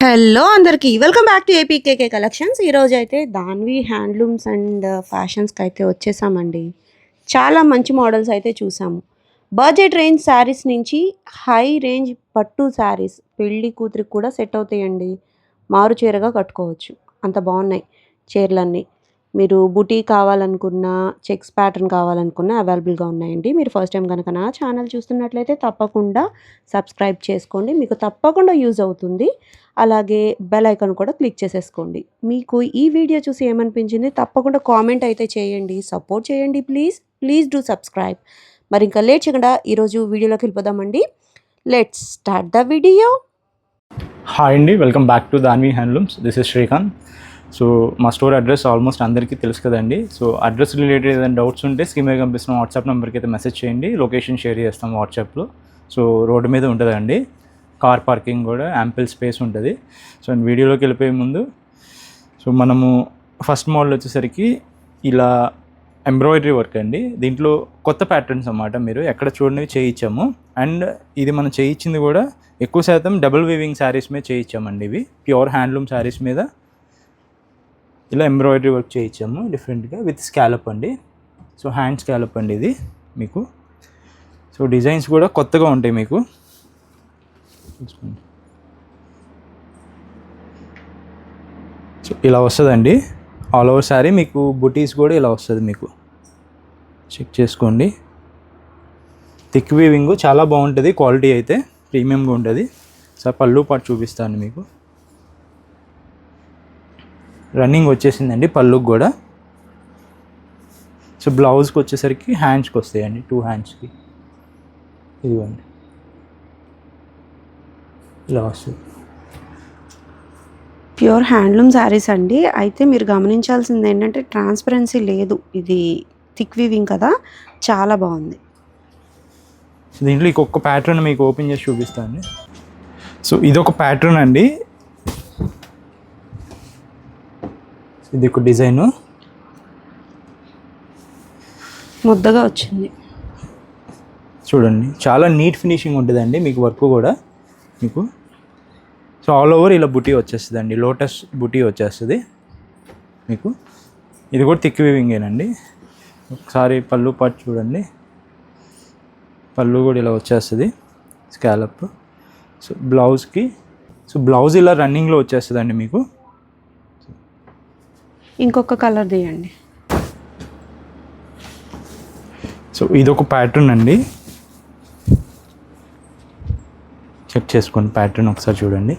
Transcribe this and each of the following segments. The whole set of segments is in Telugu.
హలో అందరికీ welcome back to APKK collections. ఈరోజు అయితే దాన్వి హ్యాండ్లూమ్స్ అండ్ ఫ్యాషన్స్కి అయితే వచ్చేసామండి. చాలా మంచి మోడల్స్ అయితే చూసాము. బడ్జెట్ రేంజ్ శారీస్ నుంచి హై రేంజ్ పట్టు శారీస్ పెళ్లి కూతురికి కూడా సెట్ అవుతాయండి. మారు చీరగా కట్టుకోవచ్చు, అంత బాగున్నాయి చీరలన్నీ. మీరు బుటీ కావాలనుకున్నా, చెక్స్ ప్యాటర్న్ కావాలనుకున్నా అవైలబుల్గా ఉన్నాయండి. మీరు ఫస్ట్ టైం కనుక నా ఛానల్ చూస్తున్నట్లయితే తప్పకుండా సబ్స్క్రైబ్ చేసుకోండి, మీకు తప్పకుండా యూజ్ అవుతుంది. అలాగే బెల్ ఐకాన్ కూడా క్లిక్ చేసేసుకోండి. మీకు ఈ వీడియో చూసి ఏమనిపించింది తప్పకుండా కామెంట్ అయితే చేయండి, సపోర్ట్ చేయండి. Please do subscribe. మరి ఇంకా లేట్ చేయకుండా ఈరోజు వీడియోలోకి వెళ్ళిపోదామండి. Let's start the video. Hi అండి, welcome back to Danvi handlooms. This is Srikanth. So మా స్టోర్ అడ్రస్ ఆల్మోస్ట్ అందరికీ తెలుసు కదండి. సో అడ్రస్ రిలేటెడ్ ఏదైనా డౌట్స్ ఉంటే స్క్రీన్ మీద కనిపిస్తున్న వాట్సాప్ నెంబర్కి అయితే మెసేజ్ చేయండి, లొకేషన్ షేర్ చేస్తాం వాట్సాప్లో. సో రోడ్డు మీద ఉంటుందండి, కార్ పార్కింగ్ కూడా యాంపిల్ స్పేస్ ఉంటుంది. సో వీడియోలోకి వెళ్ళిపోయే ముందు సో మనము ఫస్ట్ మోడల్ వచ్చేసరికి ఇలా ఎంబ్రాయిడరీ వర్క్ అండి. దీంట్లో కొత్త ప్యాటర్న్స్ అన్నమాట, మీరు ఎక్కడ చూడనివి చేయించాము. అండ్ ఇది మనం చేయించింది కూడా ఎక్కువ శాతం డబుల్ వీవింగ్ శారీస్ మీద చేయించామండి. ఇవి ప్యూర్ హ్యాండ్లూమ్ శారీస్ మీద ఇలా ఎంబ్రాయిడరీ వర్క్ చేయించాము డిఫరెంట్గా విత్ స్కాలప్ అండి. సో హ్యాండ్ స్కాలప్ అండి ఇది మీకు. సో డిజైన్స్ కూడా కొత్తగా ఉంటాయి మీకు. సో ఇలా వస్తుందండి ఆల్ ఓవర్ శారీ. మీకు బుటీస్ కూడా ఇలా వస్తుంది, మీకు చెక్ చేసుకోండి. థిక్ వీవింగ్ చాలా బాగుంటుంది, క్వాలిటీ అయితే ప్రీమియంగా ఉంటుంది. సో పళ్ళు పాటు చూపిస్తాను మీకు. రన్నింగ్ వచ్చేసిందండి పళ్ళుకి కూడా. సో బ్లౌజ్కి వచ్చేసరికి హ్యాండ్స్కి వస్తాయండి, 2 హ్యాండ్స్కి ఇదిగోండి ఇలా వస్తుంది. ప్యూర్ హ్యాండ్లూమ్ శారీస్ అండి. అయితే మీరు గమనించాల్సింది ఏంటంటే ట్రాన్స్పరెన్సీ లేదు, ఇది థిక్ వీవింగ్ కదా, చాలా బాగుంది. సో దీంట్లో ఇంకొక ప్యాటర్న్ మీకు ఓపెన్ చేసి చూపిస్తాను. సో ఇదొక ప్యాటర్న్ అండి, ఇది ఒక డిజైను ముద్దగా వచ్చింది చూడండి. చాలా నీట్ ఫినిషింగ్ ఉంటుందండి మీకు వర్క్ కూడా మీకు. సో ఆల్ ఓవర్ ఇలా బుటీ వచ్చేస్తుంది అండి, లోటస్ బుటీ వచ్చేస్తుంది మీకు. ఇది కూడా థిక్ వీవింగేనండి. ఒకసారి పళ్ళు పాటు చూడండి, పళ్ళు కూడా ఇలా వచ్చేస్తుంది స్కాలప్. సో బ్లౌజ్కి బ్లౌజ్ ఇలా రన్నింగ్లో వచ్చేస్తుందండి మీకు. ఇంకొక కలర్ తీయండి. సో ఇదొక ప్యాటర్న్ అండి, చెక్ చేసుకోండి ప్యాటర్న్ ఒకసారి చూడండి.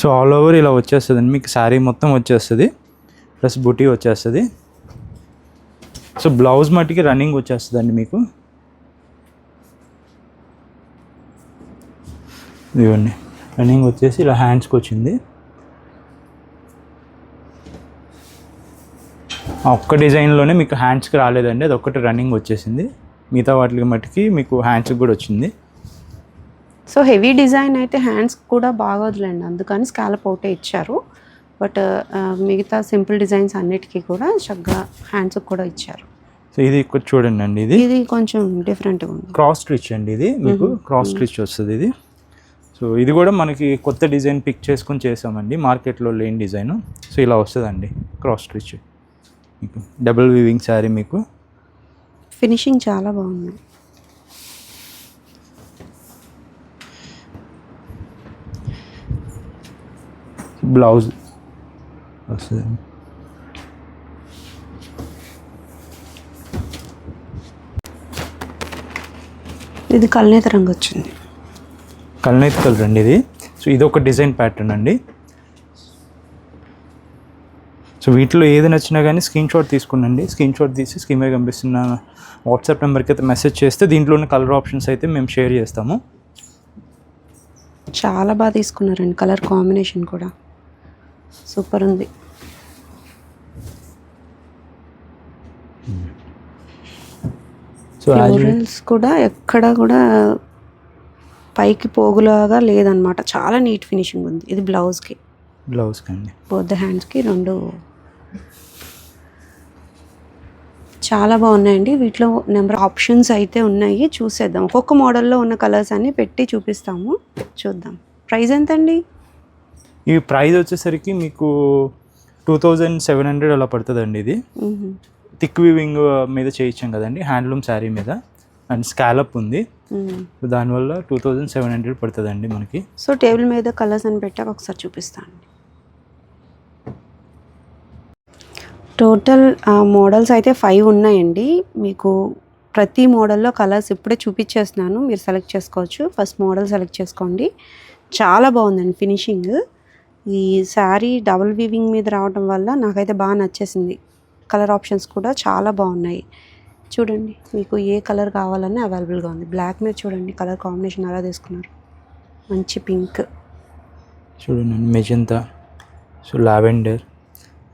సో ఆల్ ఓవర్ ఇలా వచ్చేస్తుందండి మీకు, శారీ మొత్తం వచ్చేస్తుంది ప్లస్ బుటీ వచ్చేస్తుంది. సో బ్లౌజ్ మట్టికి రన్నింగ్ వచ్చేస్తుందండి మీకు. ఇదిగోండి రన్నింగ్ వచ్చేసి ఇలా హ్యాండ్స్కి వచ్చింది. ఆ ఒక్క డిజైన్లోనే మీకు హ్యాండ్స్కి రాలేదండి, అది ఒక్కటి రన్నింగ్ వచ్చేసింది. మిగతా వాటికి మట్టుకి మీకు హ్యాండ్స్కి కూడా వచ్చింది. సో హెవీ డిజైన్ అయితే హ్యాండ్స్కి కూడా బాగోదులేండి, అందుకని స్కాలప్ ఒకటే ఇచ్చారు. బట్ మిగతా సింపుల్ డిజైన్స్ అన్నిటికీ కూడా చక్కగా హ్యాండ్స్కి కూడా ఇచ్చారు. సో ఇది ఇక్కడ చూడండి అండి, ఇది కొంచెం డిఫరెంట్గా ఉంది, క్రాస్ స్టిచ్ అండి. ఇది మీకు క్రాస్ స్టిచ్ వస్తుంది ఇది. సో ఇది కూడా మనకి కొత్త డిజైన్ పిక్ చేసుకొని చేసామండి, మార్కెట్లో లేని డిజైను. సో ఇలా వస్తుందండి క్రాస్ స్టిచ్ మీకు, డబుల్ వీవింగ్ శారీ మీకు. ఫినిషింగ్ చాలా బాగుంది. బ్లౌజ్ వస్తుందండి. ఇది కల్నేత రంగు వచ్చింది, కల్నేత కలర్ అండి ఇది. సో ఇది ఒక డిజైన్ ప్యాటర్న్ అండి. సో వీటిలో ఏది నచ్చినా కానీ స్క్రీన్ షాట్ తీసుకునండి, స్క్రీన్ షాట్ తీసి స్క్రీన్ మీద కనిపిస్తున్న వాట్సాప్ నెంబర్కి అయితే మెసేజ్ చేస్తే దీంట్లోని కలర్ ఆప్షన్స్ అయితే మేము షేర్ చేస్తాము. చాలా బాగా తీసుకున్నారండి, కలర్ కాంబినేషన్ కూడా సూపర్ ఉంది. సో ఫ్లోరల్స్ కూడా ఎక్కడ కూడా పైకి పోగులాగా లేదనమాట, చాలా నీట్ ఫినిషింగ్ ఉంది. ఇది బ్లౌజ్కి అండి, బోత్ హ్యాండ్స్కి రెండు చాలా బాగున్నాయండి. వీటిలో నెంబర్ ఆప్షన్స్ అయితే ఉన్నాయి. చూసేద్దాం. ఒక్కొక్క మోడల్లో ఉన్న కలర్స్ అన్ని పెట్టి చూపిస్తాము. చూద్దాం. ప్రైస్ ఎంతండి? ఈ ప్రైస్ వచ్చేసరికి మీకు 2700 అలా పడుతుందండి. ఇది థిక్ వీవింగ్ మీద చేయించాం కదండి, హ్యాండ్లూమ్ శారీ మీద, అండ్ స్కాలప్ ఉంది. దానివల్ల 2700 పడుతుందండి మనకి. సో టేబుల్ మీద కలర్స్ అని పెట్టాక ఒకసారి చూపిస్తాను. టోటల్ మోడల్స్ అయితే 5 ఉన్నాయండి. మీకు ప్రతి మోడల్లో కలర్స్ ఇప్పుడే చూపించేస్తున్నాను, మీరు సెలెక్ట్ చేసుకోవచ్చు. ఫస్ట్ మోడల్ సెలెక్ట్ చేసుకోండి. చాలా బాగుందండి ఫినిషింగ్. ఈ శారీ డబుల్ వీవింగ్ మీద రావడం వల్ల నాకైతే బాగా నచ్చేసింది. కలర్ ఆప్షన్స్ కూడా చాలా బాగున్నాయి. చూడండి, మీకు ఏ కలర్ కావాలన్నా అవైలబుల్గా ఉంది. బ్లాక్ మీద చూడండి కలర్ కాంబినేషన్ ఎలా తీసుకున్నారు. మంచి పింక్ చూడండి, magenta, so lavender,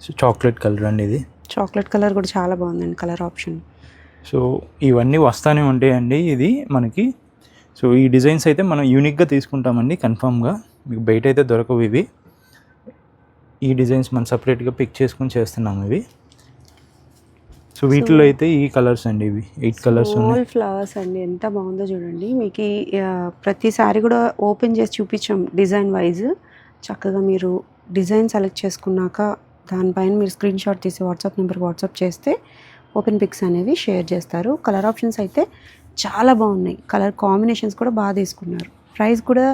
so chocolate colour అండి. ఇది చాక్లెట్ కలర్ కూడా చాలా బాగుందండి కలర్ ఆప్షన్. సో ఇవన్నీ వస్తానే ఉంటాయండి ఇది మనకి. సో ఈ డిజైన్స్ అయితే మనం యూనిక్గా తీసుకుంటామండి కన్ఫామ్గా. మీకు బయట అయితే దొరకవు ఇవి. ఈ డిజైన్స్ మనం సపరేట్గా పిక్ చేసుకుని చేస్తున్నాము ఇవి. సో వీటిలో అయితే ఈ కలర్స్ అండి, ఇవి 8 కలర్స్ ఉన్నాయి. ఫ్లవర్స్ అండి, ఎంత బాగుందో చూడండి. మీకు ప్రతిసారి కూడా ఓపెన్ చేసి చూపించాం డిజైన్ వైజ్. చక్కగా మీరు డిజైన్ సెలెక్ట్ చేసుకున్నాక దానిపైన మీరు స్క్రీన్ షాట్ తీసి వాట్సాప్ నెంబర్కి వాట్సాప్ చేస్తే ఓపెన్ పిక్స్ అనేవి షేర్ చేస్తారు. కలర్ ఆప్షన్స్ అయితే చాలా బాగున్నాయి. కలర్ కాంబినేషన్స్ కూడా బాగా తీసుకున్నారు. ప్రైస్ కూడా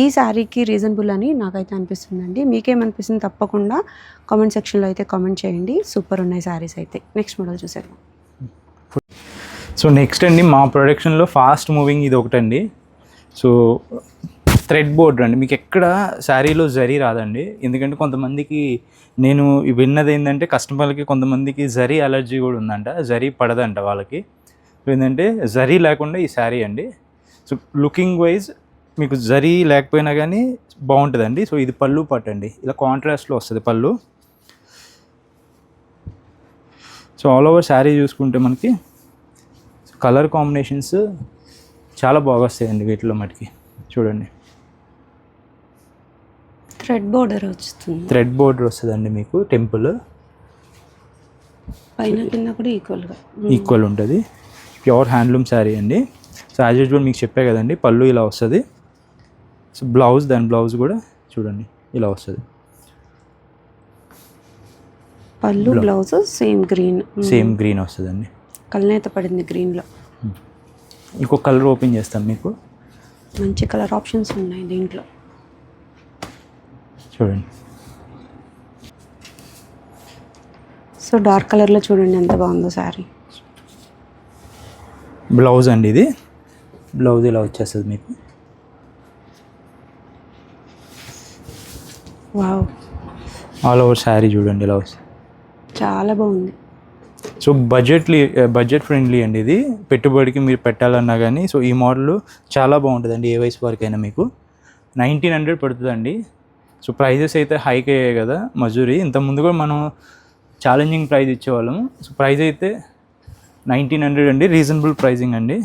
ఈ శారీకి రీజనబుల్ అని నాకైతే అనిపిస్తుందండి. మీకేమనిపిస్తుంది తప్పకుండా కామెంట్ సెక్షన్లో అయితే కామెంట్ చేయండి. సూపర్ ఉన్నాయి శారీస్ అయితే. నెక్స్ట్ మోడల్ చూసేద్దాం. సో నెక్స్ట్ అండి, మా ప్రొడక్షన్లో ఫాస్ట్ మూవింగ్ ఇది ఒకటండి. సో థ్రెడ్ బోర్డర్ అండి. మీకు ఎక్కడ శారీలో జరీ రాదండి. ఎందుకంటే కొంతమందికి నేను విన్నది ఏంటంటే, కస్టమర్లకి కొంతమందికి జరీ అలర్జీ కూడా ఉందంట, జరీ పడదంట వాళ్ళకి. ఏంటంటే జరీ లేకుండా ఈ శారీ అండి. సో లుకింగ్ వైజ్ మీకు జరీ లేకపోయినా కానీ బాగుంటుందండి. సో ఇది పళ్ళు పట్టు అండి, ఇలా కాంట్రాస్ట్లో వస్తుంది పళ్ళు. సో ఆల్ ఓవర్ శారీ చూసుకుంటే మనకి కలర్ కాంబినేషన్స్ చాలా బాగా వస్తాయండి వీటిలో మటుకి. చూడండి, థ్రెడ్ బోర్డర్ వస్తుంది. థ్రెడ్ బోర్డర్ వస్తుందండి మీకు. టెంపుల్ పైన కింద కూడా ఈక్వల్ ఉంటుంది. ప్యూర్ హ్యాండ్లూమ్ శారీ అండి. సో యాజ్ యూజువల్ మీకు చెప్పే కదండి, పళ్ళు ఇలా వస్తుంది. సో బ్లౌజ్, దాని బ్లౌజ్ కూడా చూడండి ఇలా వస్తుంది. పళ్ళు బ్లౌజ్ సేమ్ గ్రీన్ వస్తుందండి. కల్నేత పడింది గ్రీన్లో. ఇంకొక కలర్ ఓపెన్ చేస్తాం మీకు. మంచి కలర్ ఆప్షన్స్ ఉన్నాయి దీంట్లో. చూడండి, సో డార్క్ కలర్లో చూడండి ఎంత బాగుందో శారీ. బ్లౌజ్ అండి, ఇది బ్లౌజ్ ఇలా వచ్చేస్తుంది మీకు. వావ్, ఆల్ ఓవర్ శారీ చూడండి ఇలా వస్తుంది. చాలా బాగుంది. సో బడ్జెట్ ఫ్రెండ్లీ అండి ఇది. పెట్టుబడికి మీరు పెట్టాలన్నా కానీ సో ఈ మోడల్ చాలా బాగుంటుందండి. ఏ వయసు వరకైనా మీకు 1900 పడుతుందండి. సో ప్రైజెస్ అయితే హైక్ అయ్యాయి కదా మజూరీ. ఇంతకుముందు కూడా మనం ఛాలెంజింగ్ ప్రైస్ ఇచ్చేవాళ్ళము. సో ప్రైస్ అయితే 1900 అండి, రీజనబుల్ ప్రైజింగ్ అండి.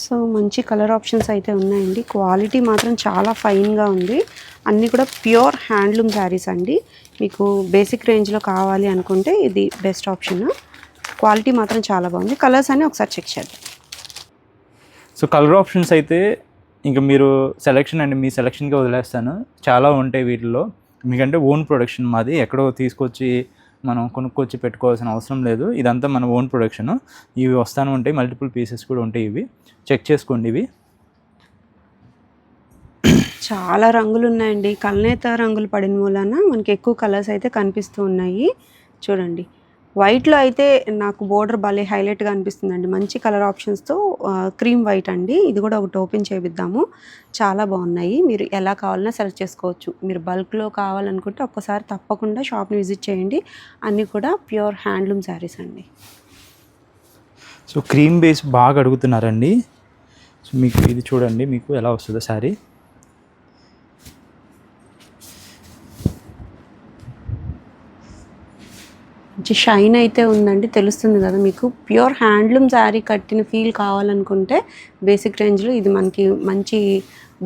సో మంచి కలర్ ఆప్షన్స్ అయితే ఉన్నాయండి. క్వాలిటీ మాత్రం చాలా ఫైన్గా ఉంది. అన్నీ కూడా ప్యూర్ హ్యాండ్లూమ్ శారీస్ అండి. మీకు బేసిక్ రేంజ్లో కావాలి అనుకుంటే ఇది బెస్ట్ ఆప్షన్. క్వాలిటీ మాత్రం చాలా బాగుంది. కలర్స్ అన్నీ ఒకసారి చెక్ చేద్దాం. సో కలర్ ఆప్షన్స్ అయితే ఇంకా మీరు సెలెక్షన్ అండి, మీ సెలెక్షన్గా వదిలేస్తాను. చాలా ఉంటాయి వీటిలో. మీకంటే ఓన్ ప్రొడక్షన్ మాది, ఎక్కడో తీసుకొచ్చి మనం కొనుక్కొచ్చి పెట్టుకోవాల్సిన అవసరం లేదు. ఇదంతా మన ఓన్ ప్రొడక్షన్. ఇవి వస్తాను ఉంటాయి, మల్టిపుల్ పీసెస్ కూడా ఉంటాయి. ఇవి చెక్ చేసుకోండి. ఇవి చాలా రంగులు ఉన్నాయండి. కల్నేత రంగులు పడిన మూలన మనకి ఎక్కువ కలర్స్ అయితే కనిపిస్తూ ఉన్నాయి. చూడండి, వైట్లో అయితే నాకు బోర్డర్ భలే హైలైట్గా అనిపిస్తుందండి. మంచి కలర్ ఆప్షన్స్తో క్రీమ్ వైట్ అండి. ఇది కూడా ఒకటి ఓపెన్ చేపిద్దాము. చాలా బాగున్నాయి. మీరు ఎలా కావాలన్నా సెలెక్ట్ చేసుకోవచ్చు. మీరు బల్క్లో కావాలనుకుంటే ఒక్కసారి తప్పకుండా షాప్ని విజిట్ చేయండి. అన్నీ కూడా ప్యూర్ హ్యాండ్లూమ్ శారీస్ అండి. సో క్రీమ్ బేస్ బాగా అడుగుతున్నారండి. సో మీకు ఇది చూడండి, మీకు ఎలా వస్తుందో శారీ. మంచి షైన్ అయితే ఉందండి, తెలుస్తుంది కదా మీకు. ప్యూర్ హ్యాండ్లూమ్ శారీ కట్టిన ఫీల్ కావాలనుకుంటే బేసిక్ రేంజ్లో ఇది మనకి మంచి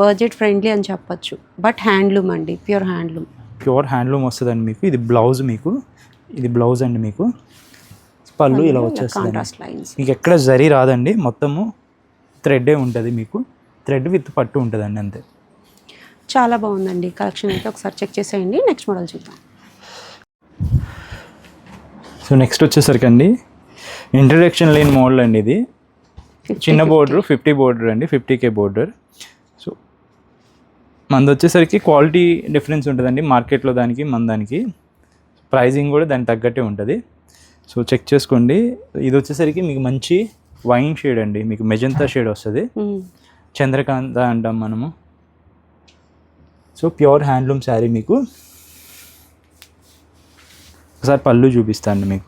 బడ్జెట్ ఫ్రెండ్లీ అని చెప్పచ్చు. బట్ హ్యాండ్లూమ్ అండి, ప్యూర్ హ్యాండ్లూమ్ వస్తుందండి మీకు. ఇది బ్లౌజ్, మీకు ఇది బ్లౌజ్ అండి మీకు. పళ్ళు ఇలా వచ్చేస్తుంది. Contrast lines. మీకు ఎక్కడ జరీ రాదండి, మొత్తము థ్రెడ్డే ఉంటుంది. మీకు థ్రెడ్ విత్ పట్టు ఉంటుందండి అంతే. చాలా బాగుందండి కలెక్షన్ అయితే. ఒకసారి చెక్ చేసేయండి. నెక్స్ట్ మోడల్ చూద్దాం. సో నెక్స్ట్ వచ్చేసరికి అండి ఇంట్రడక్షన్ లేని మోడల్ అండి. ఇది చిన్న బోర్డర్ 50 బోర్డర్ అండి, 50K బోర్డర్. సో మనది వచ్చేసరికి క్వాలిటీ డిఫరెన్స్ ఉంటుందండి మార్కెట్లో దానికి మన దానికి. ప్రైజింగ్ కూడా దానికి తగ్గట్టే ఉంటుంది. సో చెక్ చేసుకోండి. ఇది వచ్చేసరికి మీకు మంచి వైన్ షేడ్ అండి, మీకు మెజంతా షేడ్ వస్తుంది. చంద్రకాంత అంటాం మనము. So pure handloom sari. మీకు ఒకసారి పళ్ళు చూపిస్తాను. మీకు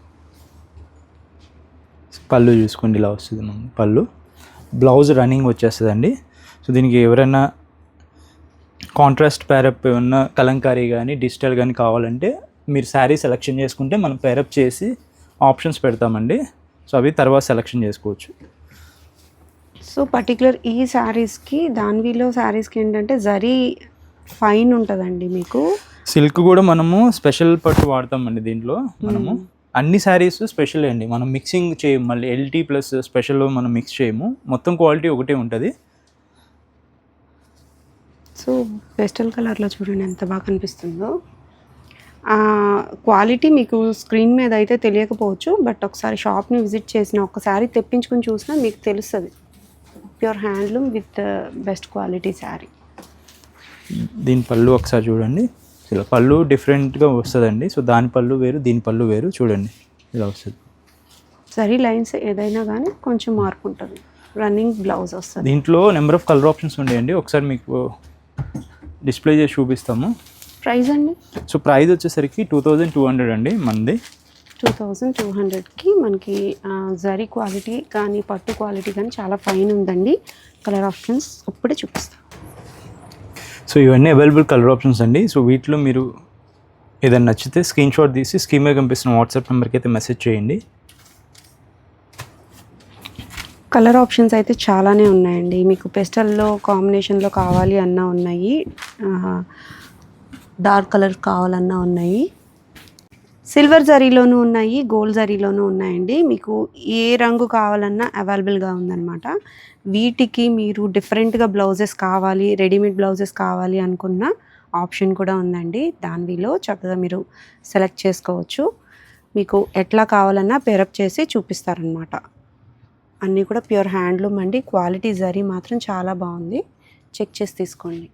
పళ్ళు చూసుకోండి, ఇలా వస్తుంది మనకి పళ్ళు. బ్లౌజ్ రన్నింగ్ వచ్చేస్తుందండి. సో దీనికి ఎవరైనా కాంట్రాస్ట్ పేరప్ ఉన్న కలంకారీ కానీ డిజిటల్ కానీ కావాలంటే మీరు శారీ సెలెక్షన్ చేసుకుంటే మనం పేరప్ చేసి ఆప్షన్స్ పెడతామండి. సో అవి తర్వాత సెలెక్షన్ చేసుకోవచ్చు. సో పర్టికులర్ ఈ శారీస్కి దాన్విలో శారీస్కి ఏంటంటే జరీ ఫైన్ ఉంటుందండి. మీకు సిల్క్ కూడా మనము స్పెషల్ పట్టు వాడతామండి దీంట్లో. మనము అన్ని శారీస్ స్పెషల్ అండి, మనం మిక్సింగ్ చేయము. మళ్ళీ LT ప్లస్ స్పెషల్ మనం మిక్స్ చేయము, మొత్తం క్వాలిటీ ఒకటే ఉంటుంది. సో పెస్టల్ కలర్లో చూడండి ఎంత బాగా కనిపిస్తుందో. క్వాలిటీ మీకు స్క్రీన్ మీద అయితే తెలియకపోవచ్చు, బట్ ఒకసారి షాప్ని విజిట్ చేసిన ఒకసారి తెప్పించుకుని చూసినా మీకు తెలుస్తుంది. Pure handloom with best quality sari. దీని పళ్ళు ఒకసారి చూడండి, ఇలా పళ్ళు డిఫరెంట్గా వస్తుందండి. సో దాని పళ్ళు వేరు, దీని పళ్ళు వేరు. చూడండి ఇలా వస్తుంది. సరీ లైన్స్ ఏదైనా కానీ కొంచెం మార్పు ఉంటుంది. రన్నింగ్ బ్లౌజ్ వస్తుంది. దీంట్లో నెంబర్ ఆఫ్ కలర్ ఆప్షన్స్ ఉన్నాయండి, ఒకసారి మీకు డిస్ప్లే చేసి చూపిస్తాము. ప్రైస్ అండి? సో ప్రైస్ వచ్చేసరికి 2200 అండి మనది. 2200కి మనకి జరీ క్వాలిటీ కానీ పట్టు క్వాలిటీ కానీ చాలా ఫైన్ ఉందండి. కలర్ ఆప్షన్స్ ఇప్పుడే చూపిస్తాం. సో ఇవన్నీ అవైలబుల్ కలర్ ఆప్షన్స్ అండి. సో వీటిలో మీరు ఏదైనా నచ్చితే స్క్రీన్ షాట్ తీసి స్క్రీన్ మీద కనిపిస్తున్న వాట్సాప్ నెంబర్కి అయితే మెసేజ్ చేయండి. కలర్ ఆప్షన్స్ అయితే చాలానే ఉన్నాయండి. మీకు పెస్టల్లో కాంబినేషన్లో కావాలి అన్నా ఉన్నాయి, డార్క్ కలర్ కావాలన్నా ఉన్నాయి, సిల్వర్ జరీలోనూ ఉన్నాయి, గోల్డ్ జరీలోనూ ఉన్నాయండి. మీకు ఏ రంగు కావాలన్నా అవైలబుల్గా ఉందన్నమాట. వీటికి మీరు డిఫరెంట్గా బ్లౌజెస్ కావాలి, రెడీమేడ్ బ్లౌజెస్ కావాలి అనుకున్న ఆప్షన్ కూడా ఉందండి. దానిలో చక్కగా మీరు సెలెక్ట్ చేసుకోవచ్చు. మీకు ఎట్లా కావాలన్నా పేరప్ చేసి చూపిస్తారనమాట. అన్నీ కూడా ప్యూర్ హ్యాండ్లూమ్ అండి. క్వాలిటీ జరీ మాత్రం చాలా బాగుంది, చెక్ చేసి తీసుకోండి.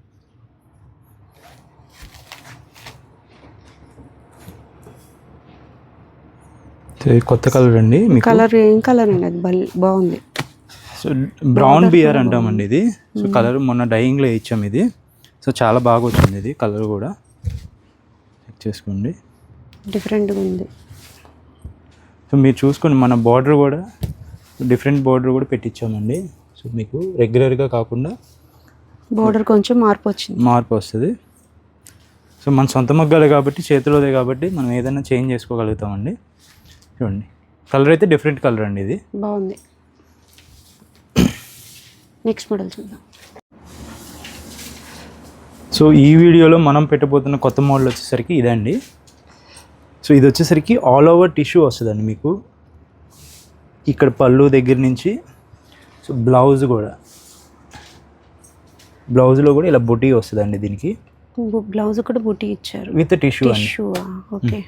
కొత్త కలర్ అండి. కలర్ ఏం కలర్ అండి? అది బాగుంది. సో బ్రౌన్ బియర్ అంటామండి ఇది. సో కలర్ మొన్న డైయింగ్లో ఇచ్చాము ఇది. సో చాలా బాగా వచ్చింది ఇది కలర్ కూడా, చెక్ చేసుకోండి. డిఫరెంట్గా ఉంది. సో మీరు చూసుకోండి, మన బార్డర్ కూడా డిఫరెంట్ బార్డర్ కూడా పెట్టించామండి. సో మీకు రెగ్యులర్గా కాకుండా బార్డర్ కొంచెం మార్పు వస్తుంది. సో మన సొంత మగ్గాలే కాబట్టి, చేతిలోదే కాబట్టి మనం ఏదైనా చేంజ్ చేసుకోగలుగుతామండి. చూడండి కలర్ అయితే డిఫరెంట్ కలర్ అండి, ఇది బాగుంది. నెక్స్ట్ మోడల్ చూద్దాం. సో ఈ వీడియోలో మనం పెట్టబోతున్న కొత్త మోడల్ వచ్చేసరికి ఇదండి. సో ఇది వచ్చేసరికి ఆల్ ఓవర్ టిష్యూ వస్తుందండి మీకు. ఇక్కడ పళ్ళు దగ్గర నుంచి సో బ్లౌజ్లో కూడా ఇలా బుటీ వస్తుందండి. దీనికి బ్లౌజ్ కూడా బుటీ ఇచ్చారు విత్ టిష్యూ అండి. ఓకే,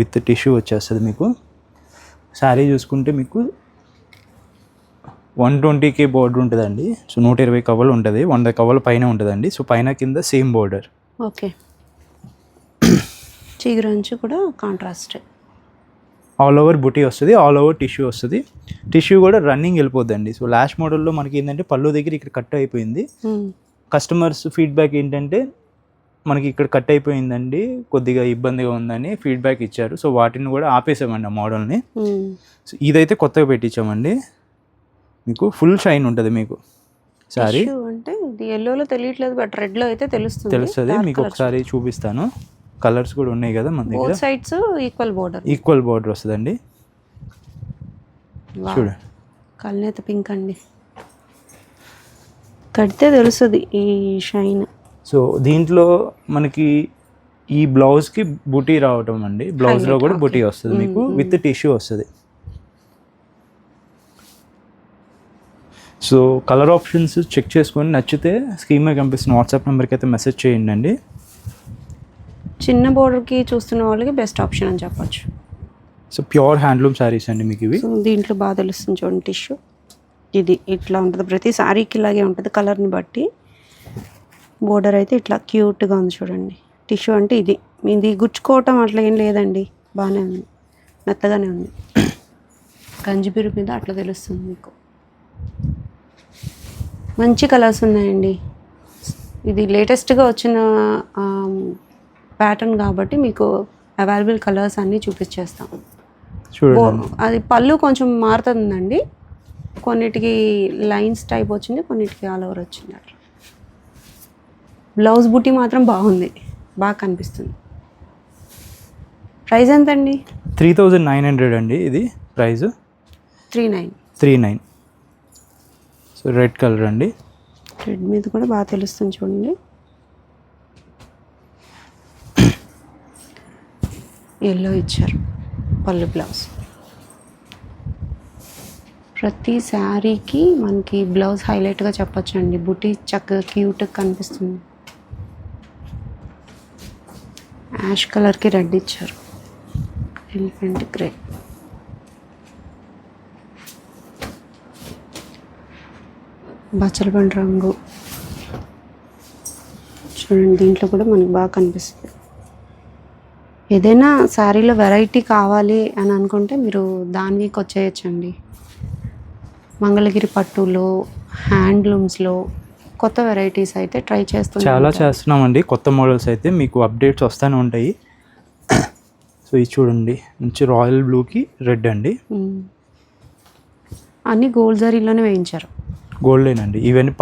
విత్ టిష్యూ వచ్చేస్తుంది మీకు. శారీ చూసుకుంటే మీకు 120K బోర్డర్ ఉంటుందండి. సో 120 కవర్లు ఉంటుంది, 100 కవర్ల పైన ఉంటుందండి. సో పైన కింద సేమ్ బోర్డర్. ఓకే, చిగురంచు కూడా కాంట్రాస్ట్. ఆల్ ఓవర్ బుటీ వస్తుంది, ఆల్ ఓవర్ టిష్యూ వస్తుంది. టిష్యూ కూడా రన్నింగ్ వెళ్ళిపోద్దండి. సో లాస్ట్ మోడల్లో మనకి ఏంటంటే పళ్ళు దగ్గర ఇక్కడ కట్ అయిపోయింది. కస్టమర్స్ ఫీడ్బ్యాక్ ఏంటంటే మనకి ఇక్కడ కట్ అయిపోయిందండి, కొద్దిగా ఇబ్బందిగా ఉందని ఫీడ్బ్యాక్ ఇచ్చారు. సో వాటిని కూడా ఆపేసామండి ఆ మోడల్ని. సో ఇదైతే కొత్తగా పెట్టించామండి. మీకు ఫుల్ షైన్ ఉంటుంది మీకు సారీ. అంటే ఇది ఎల్లోలో తెలియట్లేదు, బట్ రెడ్లో అయితే తెలుస్తుంది. మీకు ఒకసారి చూపిస్తాను. కలర్స్ కూడా ఉన్నాయి కదా మన దగ్గర. సైడ్స్ ఈక్వల్ బోర్డర్ వస్తుందండి. చూడండి కల్నేత పింక్ అండి, కడితే తెలుస్తుంది ఈ షైన్. సో దీంట్లో మనకి ఈ బ్లౌజ్కి బుటీ రావటం అండి. బ్లౌజ్లో కూడా బుటీ వస్తుంది మీకు, విత్ టిష్యూ వస్తుంది. సో కలర్ ఆప్షన్స్ చెక్ చేసుకొని నచ్చితే స్క్రీన్ మీద కనిపిస్తున్న వాట్సాప్ నెంబర్కి అయితే మెసేజ్ చేయండి అండి. చిన్న బోర్డర్కి చూస్తున్న వాళ్ళకి బెస్ట్ ఆప్షన్ అని చెప్పొచ్చు. సో ప్యూర్ హ్యాండ్లూమ్ శారీస్ అండి మీకు ఇవి. సో దీంట్లో బాగా తెలుస్తుంది చూడండి, టిష్యూ ఇది ఇట్లా ఉంటుంది, ప్రతి శారీకి ఇలాగే ఉంటుంది కలర్ని బట్టి. బోర్డర్ అయితే ఇట్లా క్యూట్గా ఉంది చూడండి. టిష్యూ అంటే ఇది గుచ్చుకోవటం అట్లా ఏం లేదండి, బాగానే ఉంది, మెత్తగానే ఉంది. గంజిబిరు మీద అట్లా తెలుస్తుంది మీకు. మంచి కలర్స్ ఉన్నాయండి. ఇది లేటెస్ట్గా వచ్చిన ప్యాటర్న్ కాబట్టి మీకు అవైలబుల్ కలర్స్ అన్నీ చూపించేస్తాం. చూడండి అది పళ్ళు కొంచెం మారుతుందండి, కొన్నిటికి లైన్స్ టైప్ వచ్చింది, కొన్నిటికి ఆల్ ఓవర్ వచ్చింది అట్లా. బ్లౌజ్ బుట్టి మాత్రం బాగుంది, బాగా కనిపిస్తుంది. ప్రైస్ ఎంత అండి? 3900 అండి ఇది ప్రైస్. 39. సో రెడ్ కలర్ అండి. రెడ్ మీద కూడా బాగా తెలుస్తుంది చూడండి. ఎల్లో ఇచ్చారు పళ్ళు, బ్లౌజ్. ప్రతి శారీకి మనకి బ్లౌజ్ హైలైట్గా చెప్పొచ్చు అండి. బుట్టి చక్కగా క్యూట్గా కనిపిస్తుంది. యాష్ కలర్కి రెడ్ ఇచ్చారు, ఎలిఫెంట్ గ్రే. బచ్చలపండు రంగు చూడండి, దీంట్లో కూడా మనకి బాగా కనిపిస్తుంది. ఏదైనా శారీలో వెరైటీ కావాలి అని అనుకుంటే మీరు దానికి వచ్చేయచ్చండి. మంగళగిరి పట్టులో, హ్యాండ్లూమ్స్లో కొత్త వెరైటీస్ అయితే ట్రై చేస్తున్నామండి. కొత్త మోడల్స్ అయితే మీకు అప్డేట్స్ వస్తూనే ఉంటాయి. సో ఇది చూడండి, మంచి రాయల్ బ్లూకి రెడ్ అండి. అన్నీ గోల్డ్ జరీలోనే వేయించారు. గోల్డేనండి ఇవన్నీ.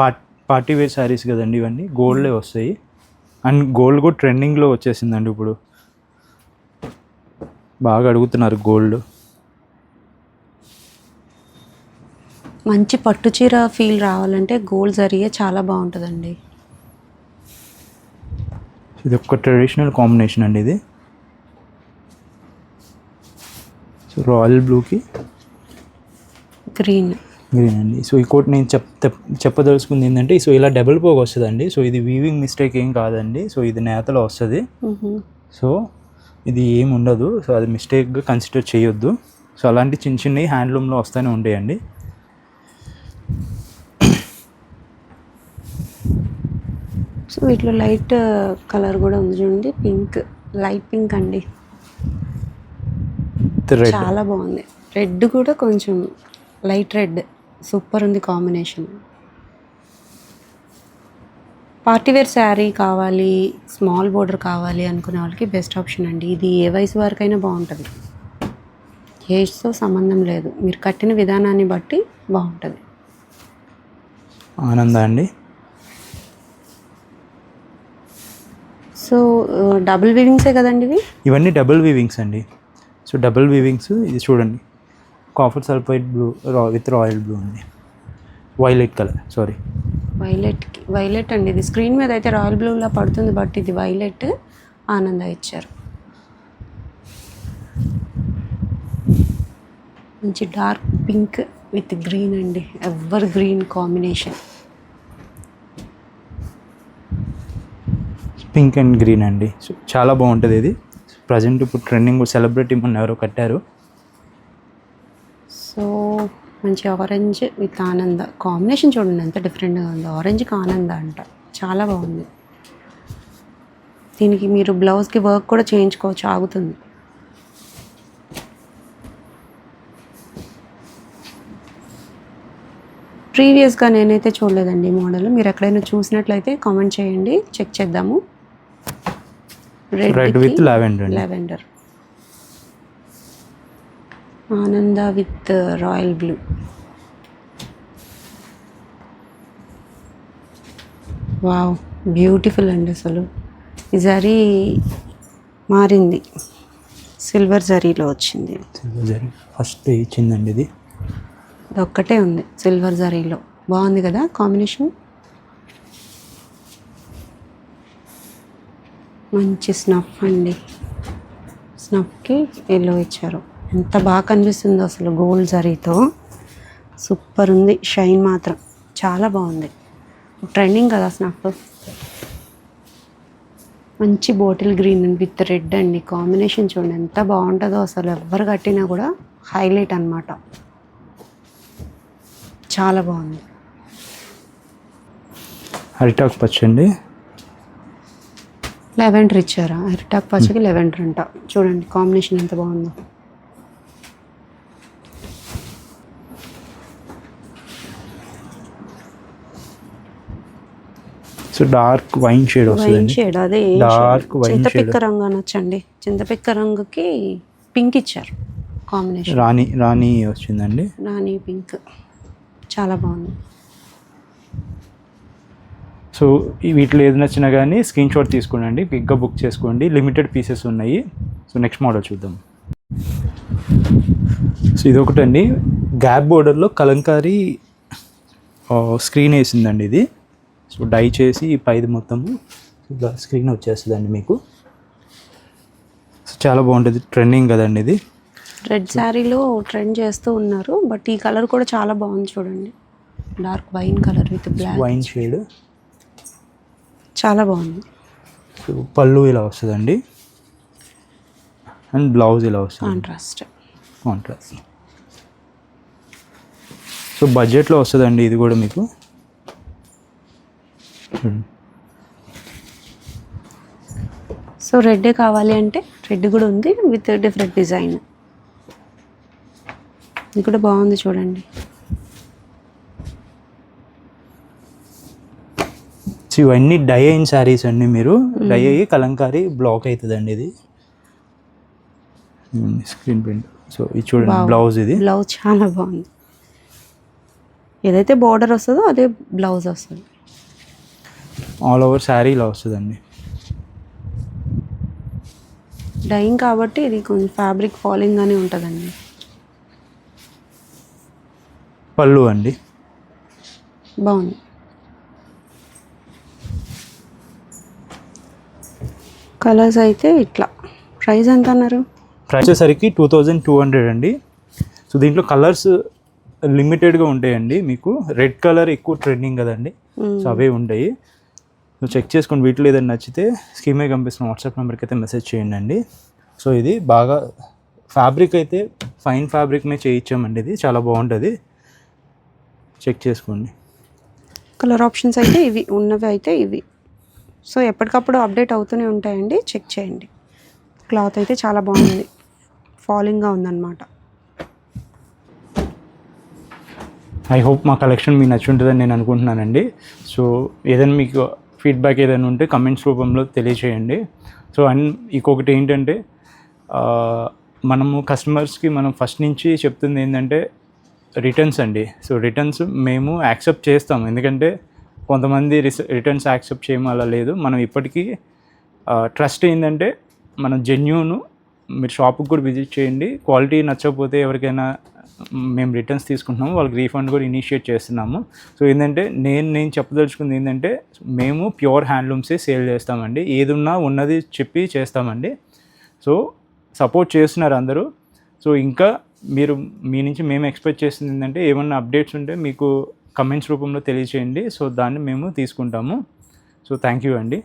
పార్టీ వేర్ శారీస్ కదండి ఇవన్నీ, గోల్డే వస్తాయి. అండ్ గోల్డ్ కూడా ట్రెండింగ్లో వచ్చేసిందండి ఇప్పుడు, బాగా అడుగుతున్నారు గోల్డ్. మంచి పట్టు చీర ఫీల్ రావాలంటే గోల్డ్ జరీయే చాలా బాగుంటుందండి. ఇది ఒక ట్రెడిషనల్ కాంబినేషన్ అండి ఇది. సో రాయల్ బ్లూకి గ్రీన్ అండి. సో ఈ కోట్ నేను చెప్పదలుచుకుంది ఏంటంటే, సో ఇలా డబుల్ పోగు వస్తుందండి. సో ఇది వీవింగ్ మిస్టేక్ ఏం కాదండి. సో ఇది నేతలో వస్తుంది. సో ఇది ఏం ఉండదు. సో అది మిస్టేక్గా కన్సిడర్ చేయొద్దు. సో అలాంటి చిన్న చిన్నవి హ్యాండ్లూమ్లో వస్తూనే ఉంటాయండి. సో వీటిలో లైట్ కలర్ కూడా ఉంది చూడండి, పింక్, లైట్ పింక్ అండి, చాలా బాగుంది. రెడ్ కూడా కొంచెం లైట్ రెడ్, సూపర్ ఉంది కాంబినేషన్. పార్టీవేర్ శారీ కావాలి, స్మాల్ బోర్డర్ కావాలి అనుకునే వాళ్ళకి బెస్ట్ ఆప్షన్ అండి. ఇది ఏ వయసు వరకైనా బాగుంటుంది, ఏజ్తో సంబంధం లేదు, మీరు కట్టిన విధానాన్ని బట్టి బాగుంటుంది. ఆనంద అండి. సో డబుల్ వీవింగ్సే కదండి ఇవన్నీ డబుల్ వీవింగ్స్ అండి. So double weavings. ఇది చూడండి, copper sulphide blue with royal blue అండి, వైలెట్ కలర్, సారీ వైలెట్ అండి. ఇది స్క్రీన్ మీద అయితే రాయల్ బ్లూలా పడుతుంది, బట్ ఇది వైలెట్. ఆనంద ఇచ్చారు. మంచి డార్క్ పింక్ విత్ గ్రీన్ అండి, ever green combination. Pink and green అండి. సో చాలా బాగుంటుంది ఇది. ప్రజెంట్ ఇప్పుడు ట్రెండింగ్ సెలబ్రిటీ మొన్న ఎవరో కట్టారు. సో మంచి ఆరెంజ్ విత్ ఆనంద కాంబినేషన్ చూడండి ఎంత డిఫరెంట్గా ఉంది. ఆరెంజ్కి ఆనంద అంట, చాలా బాగుంది. దీనికి మీరు బ్లౌజ్కి వర్క్ కూడా చేయించుకోవచ్చు, ఆగుతుంది. ప్రీవియస్గా నేనైతే చూడలేదండి ఈ మోడల్. మీరు ఎక్కడైనా చూసినట్లయితే కామెంట్ చేయండి, చెక్ చేద్దాము. రెడ్ విత్ లావెండర్, ఆనంద with royal blue. Wow, beautiful అండి. అసలు ఈ జరీ మారింది, సిల్వర్ జరీలో వచ్చింది. సిల్వర్ జరీ ఫస్ట్ ఇచ్చిందండి ఇది. ఇది ఒక్కటే ఉంది సిల్వర్ జరీలో, బాగుంది కదా కాంబినేషన్. మంచి స్నఫ్ అండి, స్నఫ్కి ఎల్లో ఇచ్చారు. ఎంత బాగా కనిపిస్తుందో అసలు గోల్డ్ జరీతో, సూపర్ ఉంది. షైన్ మాత్రం చాలా బాగుంది, ట్రెండింగ్ కదా స్నఫ్. మంచి బాటిల్ గ్రీన్ విత్ రెడ్ అండి, కాంబినేషన్ చూడండి ఎంత బాగుంటుందో. అసలు ఎవరు కట్టినా కూడా హైలైట్ అన్నమాట. చాలా బాగుంది. అరిటాక్ పచ్చండి, లెవెండర్ ఇచ్చారా? అరిటాక్ పచ్చకి లెవెండర్ అంట. చూడండి కాంబినేషన్ ఎంత బాగుందో. So dark wine shade wine వస్తుంది. షేడ్, అదే డార్క్ వైన్ షేడ్, చింతపిక్క రంగు అనొచ్చండి. చింతపిక్క రంగుకి పింక్ ఇచ్చారు కాంబినేషన్. రాణి వచ్చిందండి. రాణి పింక్ చాలా బాగుంది. సో వీటిలో ఏది నచ్చినా కానీ స్క్రీన్ షాట్ తీసుకోండి, పిక్గా బుక్ చేసుకోండి. లిమిటెడ్ పీసెస్ ఉన్నాయి. సో నెక్స్ట్ మోడల్ చూద్దాం. సో ఇదొకటండి, గ్యాప్ బోర్డర్లో కలంకారీ స్క్రీన్ వేసిందండి ఇది. సో డై చేసి పైది మొత్తము ఇలా స్క్రీన్ వచ్చేస్తుందండి మీకు. సో చాలా బాగుంటుంది, ట్రెండింగ్ కదండి ఇది. రెడ్ శారీలో ట్రెండ్ చేస్తూ ఉన్నారు, బట్ ఈ కలర్ కూడా చాలా బాగుంది చూడండి. Dark wine colour with black wine shade, చాలా బాగుంది. సో పళ్ళు ఇలా వస్తుందండి, అండ్ బ్లౌజ్ ఇలా వస్తుంది కాంట్రాస్ట్. సో బడ్జెట్లో వస్తుందండి ఇది కూడా మీకు. సో రెడ్డే కావాలి అంటే రెడ్ కూడా ఉంది విత్ డిఫరెంట్ డిజైన్. ఇది కూడా బాగుంది చూడండి. సో ఇవన్నీ డై అయిన శారీస్ అండి, మీరు డై అయ్యి కలంకారీ బ్లాక్ అవుతుందండి ఇది. Screen print. సో ఇది చూడండి బ్లౌజ్, ఇది బ్లౌజ్ చాలా బాగుంది. ఏదైతే బార్డర్ వస్తుందో అదే బ్లౌజ్ వస్తుంది. ఆల్ ఓవర్ శారీ ఇలా వస్తుందండి. డైయింగ్ కాబట్టి ఇది కొంచెం ఫ్యాబ్రిక్ ఫాలింగ్ గానే ఉంటుందండి. పళ్ళు అండి బాగుంది. కలర్స్ అయితే ఇట్లా. ప్రైస్ ఎంత అన్నారు? ప్రైస్ వచ్చేసరికి 2200 అండి. సో దీంట్లో కలర్స్ లిమిటెడ్గా ఉంటాయండి మీకు. రెడ్ కలర్ ఎక్కువ ట్రెండింగ్ కదండి, సో అవే ఉంటాయి. నువ్వు చెక్ చేసుకొని వీటిలో ఏదైనా నచ్చితే స్కీమే కనిపిస్తున్న వాట్సాప్ నెంబర్కి అయితే మెసేజ్ చేయండి అండి. సో ఇది బాగా ఫ్యాబ్రిక్ అయితే ఫైన్ ఫ్యాబ్రిక్నే చేయించామండి, ఇది చాలా బాగుంటుంది, చెక్ చేసుకోండి. కలర్ ఆప్షన్స్ అయితే ఇవి ఉన్నవి అయితే ఇవి. సో ఎప్పటికప్పుడు అప్డేట్ అవుతూనే ఉంటాయండి, చెక్ చేయండి. క్లాత్ అయితే చాలా బాగుంది, ఫాలింగ్గా ఉందన్నమాట. ఐ హోప్ మా కలెక్షన్ మీకు నచ్చి ఉంటుందని నేను అనుకుంటున్నానండి. సో ఏదైనా మీకు ఫీడ్బ్యాక్ ఏదైనా ఉంటే కమెంట్స్ రూపంలో తెలియచేయండి. సో అండ్ ఇంకొకటి ఏంటంటే, మనము కస్టమర్స్కి మనం ఫస్ట్ నుంచి చెప్తుంది ఏంటంటే రిటర్న్స్ అండి. సో రిటర్న్స్ మేము యాక్సెప్ట్ చేస్తాము, ఎందుకంటే కొంతమంది రిటర్న్స్ యాక్సెప్ట్ చేయడం అలా లేదు. మనం ఇప్పటికీ ట్రస్ట్ ఏంటంటే మనం జెన్యూను, మీరు షాప్కి కూడా విజిట్ చేయండి. క్వాలిటీ నచ్చకపోతే ఎవరికైనా మేము రిటర్న్స్ తీసుకుంటున్నాము, వాళ్ళకి రీఫండ్ కూడా ఇనిషియేట్ చేస్తున్నాము. సో ఏంటంటే నేను చెప్పదలుచుకుంది ఏంటంటే, మేము ప్యూర్ హ్యాండ్లూమ్సే సేల్ చేస్తామండి, ఏది ఉన్నా ఉన్నది చెప్పి చేస్తామండి. సో సపోర్ట్ చేస్తున్నారు అందరూ. సో ఇంకా మీరు మీ నుంచి మేము ఎక్స్పెక్ట్ చేస్తుంది ఏంటంటే, ఏమన్నా అప్డేట్స్ ఉంటే మీకు కమెంట్స్ రూపంలో తెలియచేయండి. సో దాన్ని మేము తీసుకుంటాము. సో థ్యాంక్ యూ అండి.